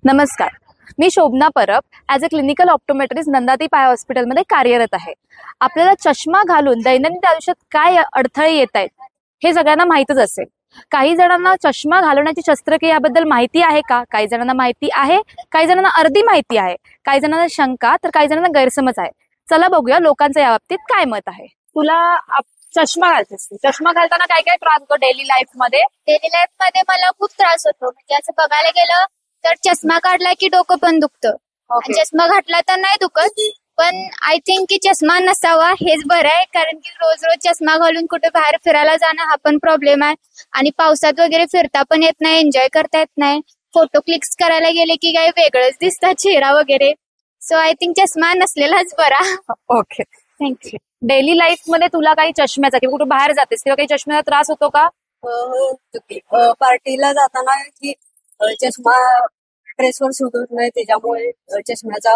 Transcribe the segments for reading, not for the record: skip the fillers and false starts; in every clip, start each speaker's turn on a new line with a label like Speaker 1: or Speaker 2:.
Speaker 1: नमस्कार, मी Shobhana Parab as a clinical optometrist Nandadeep eye हॉस्पिटलमध्ये कार्यरत आहे. आपल्याला चष्मा घालून दैनंदिन आयुष्यात काय अडथळे येत आहेत हे सगळ्यांना माहीतच असेल. काही जणांना चष्मा घालवण्याची शस्त्रक्रियाबद्दल माहिती आहे का? काही जणांना माहिती आहे, काही जणांना अर्धी माहिती आहे, काही जणांना शंका, तर काही जणांना गैरसमज आहे. चला बघूया लोकांचं या बाबतीत काय मत आहे. चष्मा घालतेस, चष्मा घालताना काय काय त्रास होतो डेली लाईफ मध्ये?
Speaker 2: डेली लाईफ मध्ये मला खूप त्रास होतो. म्हणजे असं बघायला गेलं तर चष्मा काढला की डोकं पण दुखतं. आणि चष्मा घातला तर नाही दुखत, पण आय थिंक की चष्मा नसावा हेच बरं आहे. कारण की रोज रोज चष्मा घालून कुठे बाहेर फिरायला जाणं हा पण प्रॉब्लेम आहे. आणि पावसात वगैरे फिरता पण येत नाही, एन्जॉय करता येत नाही. फोटो क्लिक्स करायला गेले की काही वेगळंच दिसतात चेहरा वगैरे. सो आय थिंक चष्मा नसलेलाच बरा.
Speaker 1: Okay,
Speaker 2: thank you.
Speaker 1: डेली लाईफ मध्ये तुला काही चष्म्याचा किंवा कुठे बाहेर जातेस तेव्हा काही चष्म्याचा त्रास होतो का?
Speaker 3: पार्टीला जाताना की चष्मा ड्रेसवर सूट होत नाही, त्याच्यामुळे चष्म्याचा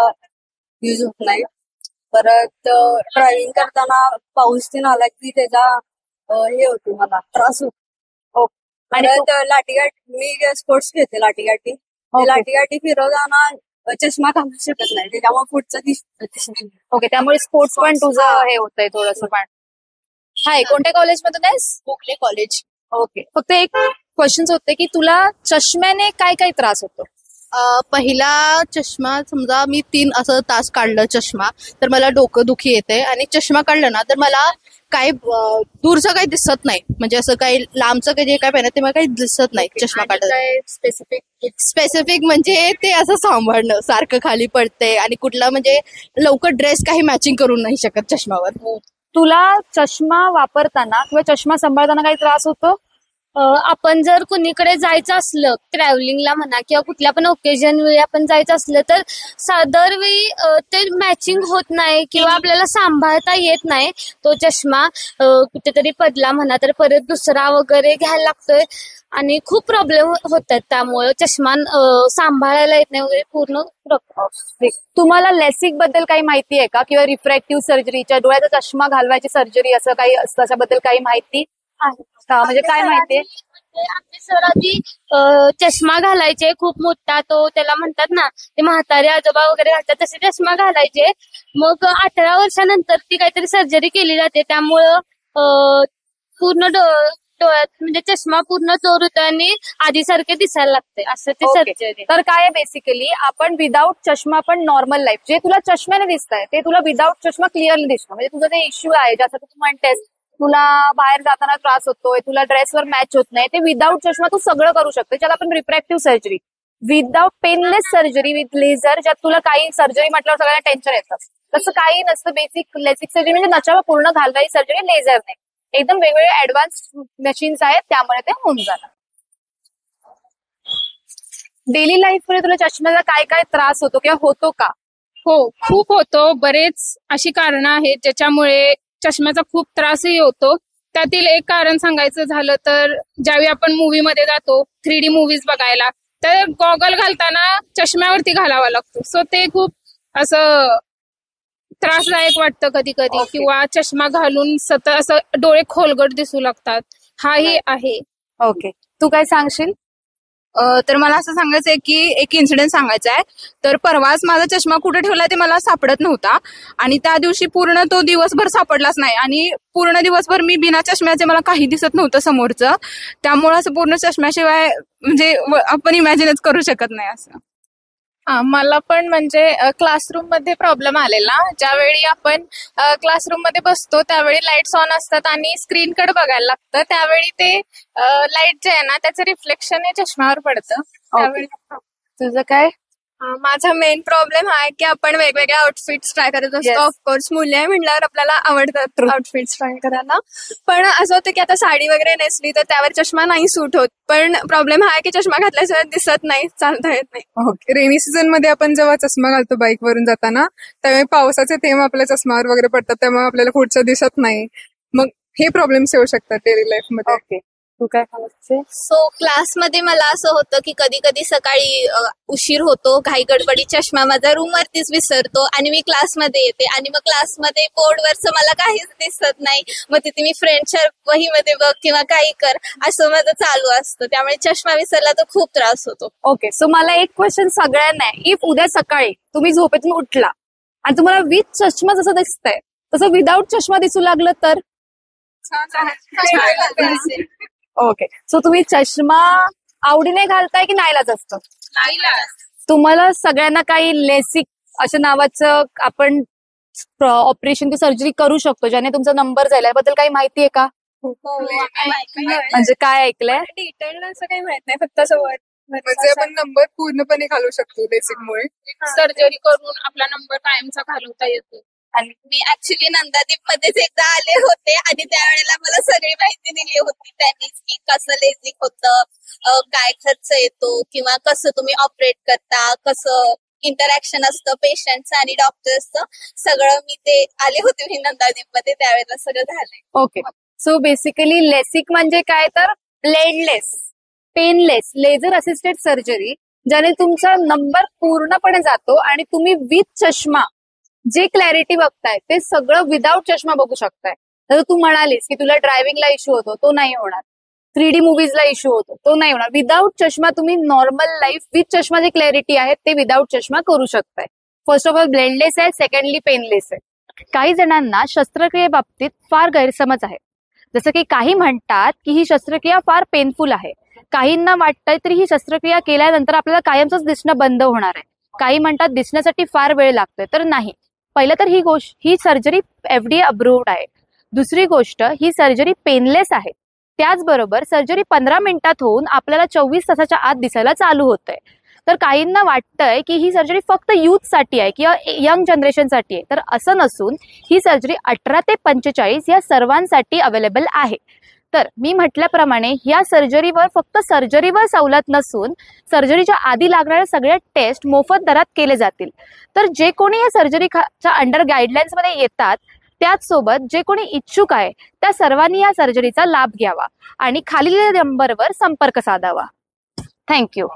Speaker 3: यूज होत नाही. परत ड्रायव्हिंग करताना पाऊस तीन आला की त्याचा हे होतो, मला त्रास होतो.
Speaker 1: आणि
Speaker 3: परत लाठीगाठ, मी स्पोर्ट्स खेळते लाठीगाठी. ते लाठीगाठी फिरवताना चष्मा घालू शकत नाही, त्याच्यामुळे पुढचं दिसत.
Speaker 1: ओके, त्यामुळे स्पोर्ट्स पण तुझं हे होतंय थोडंसं. पण हाय, कोणत्या कॉलेजमधून आहेस?
Speaker 3: गोखले कॉलेज.
Speaker 1: ओके, फक्त एक क्वेश्चन होते की तुला चष्म्याने काय काय त्रास होतो?
Speaker 4: पहिला चष्मा, समजा मी 3 असं तास काढलं चष्मा तर मला डोकं दुखी येते. आणि चष्मा काढलं ना तर मला काही दूरचं काही दिसत नाही. म्हणजे असं काही लांबचं जे काय पाहिजे ते मला काही दिसत नाही चष्मा काढलं. स्पेसिफिक म्हणजे ते असं सांभाळणं, सारखं खाली पडते आणि कुठला म्हणजे लवकर ड्रेस काही मॅचिंग करून नाही शकत चष्मावर.
Speaker 1: तुला चष्मा वापरताना किंवा चष्मा सांभाळताना काही त्रास होतो?
Speaker 2: आपण जर कुणीकडे जायचं असलं, ट्रॅव्हलिंगला म्हणा किंवा कुठल्या पण ओकेजन वेळी आपण जायचं असलं तर दरवेळी ते मॅचिंग होत नाही किंवा आपल्याला सांभाळता येत नाही. तो चष्मा कुठेतरी पडला म्हणा तर परत दुसरा वगैरे घ्यायला लागतोय आणि खूप प्रॉब्लेम होतात. त्यामुळे चष्मा सांभाळायला येत नाही वगैरे पूर्ण.
Speaker 1: तुम्हाला लेसिक बद्दल काही माहिती आहे का? किंवा रिफ्रॅक्टिव्ह सर्जरीच्या डोळ्याचा चष्मा घालवायची सर्जरी असं काही असतं, त्याच्याबद्दल काही माहिती
Speaker 2: आहे
Speaker 1: का? म्हणजे काय माहितीये?
Speaker 2: आमचे सर आधी चष्मा घालायचे खूप मोठा, तो त्याला म्हणतात ना ते म्हातारे आजोबा वगैरे घालतात तसे चष्मा घालायचे. मग 18 वर्षानंतर ती काहीतरी सर्जरी केली जाते, त्यामुळं पूर्ण डोळ्यात म्हणजे चष्मा पूर्ण चोर होतो आणि आधीसारखे दिसायला लागते, असं ते सर्जरी.
Speaker 1: तर काय बेसिकली आपण विदाऊट चष्मा पण नॉर्मल लाईफ, जे तुला चष्म्याने दिसतंय ते तुला विदाऊट चष्मा क्लिअरली दिसतं. म्हणजे तुझं जे इश्यू आहे, जसं तू म्हणतेस तुला बाहेर जाताना त्रास होतोय, तुला ड्रेसवर मॅच होत नाही, ते विदाऊट चष्मा तू सगळं करू शकतो. ज्याला आपण refractive surgery, without painless surgery with laser, ज्यात तुला काही सर्जरी म्हटल्यावर सगळ्यांना टेन्शन येतं. तसं काही नसतं. बेसिक लेसिक सर्जरी म्हणजे नच्यावर पूर्ण घालवायची सर्जरी लेझरने. एकदम वेगवेगळे ऍडव्हान्स मशीन्स आहेत, त्यामुळे ते होऊन जाणार. डेली लाईफ मध्ये तुला चष्म्याचा काय काय त्रास होतो किंवा होतो का?
Speaker 5: हो, खूप होतो. बरेच अशी कारणं आहेत ज्याच्यामुळे चष्म्याचा खूप त्रासही होतो. त्यातील एक कारण सांगायचं झालं तर ज्यावेळी आपण मूवीमध्ये जातो 3D मूव्हीज बघायला, तर गॉगल घालताना चष्म्यावरती घालावा लागतो. सो ते खूप असं त्रासदायक वाटतं कधी कधी. किंवा चष्मा घालून सतत असं डोळे खोलगट दिसू लागतात, हाही आहे.
Speaker 1: ओके, तू काय सांगशील?
Speaker 4: तर मला असं सांगायचंय की एक इन्सिडेंट सांगायचा आहे. तर परवाच माझा चष्मा कुठे ठेवलाय ते मला सापडत नव्हता आणि त्या दिवशी पूर्ण तो दिवसभर सापडलाच नाही आणि पूर्ण दिवसभर मी बिना चष्म्याचे मला काही दिसत नव्हतं समोरचं. त्यामुळे असं पूर्ण चष्म्याशिवाय म्हणजे आपण इमॅजिनच करू शकत नाही असं.
Speaker 5: मला पण म्हणजे क्लासरूम मध्ये प्रॉब्लेम आलेला. ज्यावेळी आपण क्लासरूम मध्ये बसतो त्यावेळी लाईट्स ऑन असतात आणि स्क्रीनकडे बघायला लागतं, त्यावेळी ते लाईट जे आहे ना त्याचं रिफ्लेक्शन हे चष्म्यावर पडतं. त्यावेळी
Speaker 1: तुझं काय?
Speaker 3: माझा मेन प्रॉब्लेम हा आहे की आपण वेगवेगळ्या आउटफिट्स ट्राय करत असतो. ऑफकोर्स मुली आहे म्हटल्यावर आपल्याला आवडतात आउटफिट्स ट्राय करायला. पण असं होतं की आता साडी वगैरे नेसली तर त्यावर चष्मा नाही सूट होत. पण प्रॉब्लेम हा आहे की चष्मा घातल्याशिवाय दिसत नाही, चालता येत नाही.
Speaker 6: ओके, रेनी सीझन मध्ये आपण जेव्हा चष्मा घालतो बाईक वरून जाताना, त्यावेळी पावसाचे थेंब आपल्या चष्म्यावर वगैरे पडतात, त्यामुळे आपल्याला पुढचं दिसत नाही. मग हे प्रॉब्लेम्स येऊ शकतात डेली लाईफ मध्ये.
Speaker 1: ओके, तू काय सांगते?
Speaker 7: सो क्लासमध्ये मला असं होतं की कधी कधी सकाळी उशीर होतो, घाई गडबडी चष्मा माझा रूमवरतीच विसरतो आणि मी क्लासमध्ये येते आणि मग क्लासमध्ये बोर्डवरचं मला काहीच दिसत नाही. मग तिथे मी फ्रेंडच्या वहीमध्ये बघ किंवा काही कर असं माझं चालू असतं, त्यामुळे चष्मा विसरला तर खूप त्रास होतो.
Speaker 1: ओके, सो मला एक क्वेश्चन सगळ्यांना आहे. इफ उद्या सकाळी तुम्ही झोपेतून उठला आणि तुम्हाला विथ चष्मा जसं दिसतंय तसं विदाऊट चष्मा दिसू लागलं तर? ओके, सो तुम्ही चष्मा आवडीने घालताय की नाईलाज असतं? तुम्हाला सगळ्यांना काही लेसिक अशा नावाचं आपण ऑपरेशन की सर्जरी करू शकतो ज्याने तुमचा नंबर जाईल, याबद्दल काही माहिती आहे का? म्हणजे काय ऐकलंय?
Speaker 3: डिटेल असं काही माहित नाही, फक्त असं word
Speaker 6: म्हणजे आपण नंबर पूर्णपणे घालू शकतो बेसिकमुळे.
Speaker 5: सर्जरी करून आपला नंबर कायमचा घालवता येतो.
Speaker 7: आणि मी ऍक्च्युली नंदादीप मध्येच एकदा आले होते आणि त्यावेळेला मला सगळी माहिती दिली होती त्यांनीच की कसं लेझिक होतं, काय खर्च येतो किंवा कसं तुम्ही ऑपरेट करता, कसं इंटरॅक्शन असतं पेशंटचं आणि डॉक्टर्सचं, सगळं मी ते आले होते मी नंदादीप मध्ये त्यावेळेला सगळं झालंय.
Speaker 1: ओके, सो बेसिकली लेसिक म्हणजे काय तर bladeless, painless, laser assisted surgery, ज्याने तुमचा नंबर पूर्णपणे जातो आणि तुम्ही विथ चष्मा जे क्लॅरिटी बघताय ते सगळं विदाऊट चष्मा बघू शकताय. तर तू म्हणालीस की तुला ड्रायव्हिंगला इश्यू होतो, तो नाही होणार. 3D मुव्हीजला इश्यू होतो, तो नाही होणार. विदाऊट चष्मा तुम्ही नॉर्मल लाईफ विथ चष्मा जे क्लॅरिटी आहे ते विदाऊट चष्मा करू शकताय. फर्स्ट ऑफ ऑल ब्लेडलेस आहे, सेकंडली पेनलेस आहे. काही जणांना शस्त्रक्रियेबाबतीत फार गैरसमज आहे. जसं की काही म्हणतात की ही शस्त्रक्रिया फार पेनफुल आहे, काहींना वाटतंय तरी ही शस्त्रक्रिया केल्यानंतर आपल्याला कायमच दिसणं बंद होणार आहे. काही म्हणतात दिसण्यासाठी फार वेळ लागतोय, तर नाही. पहिलं तर ही सर्जरी FDA अप्रूव्ड आहे. दुसरी गोष्ट, ही सर्जरी पेनलेस आहे. त्याचबरोबर सर्जरी 15 मिनिटात होऊन आपल्याला 24 तासाच्या आत दिसायला चालू होतंय. तर काहींना वाटतंय की ही सर्जरी फक्त यूथसाठी आहे किंवा यंग जनरेशनसाठी आहे, तर असं नसून ही सर्जरी 18 ते 45 या सर्वांसाठी अवेलेबल आहे. तर मी म्हटल्याप्रमाणे ह्या सर्जरीवर फक्त सर्जरीवर सवलत नसून सर्जरीच्या आधी लागणाऱ्या सगळ्या टेस्ट मोफत दरात केले जातील. तर जे कोणी या सर्जरीच्या अंडर गाईडलाईन्स मध्ये येतात त्याचसोबत जे कोणी इच्छुक आहे त्या सर्वांनी या सर्जरीचा लाभ घ्यावा आणि खालील नंबरवर संपर्क साधावा. थँक्यू.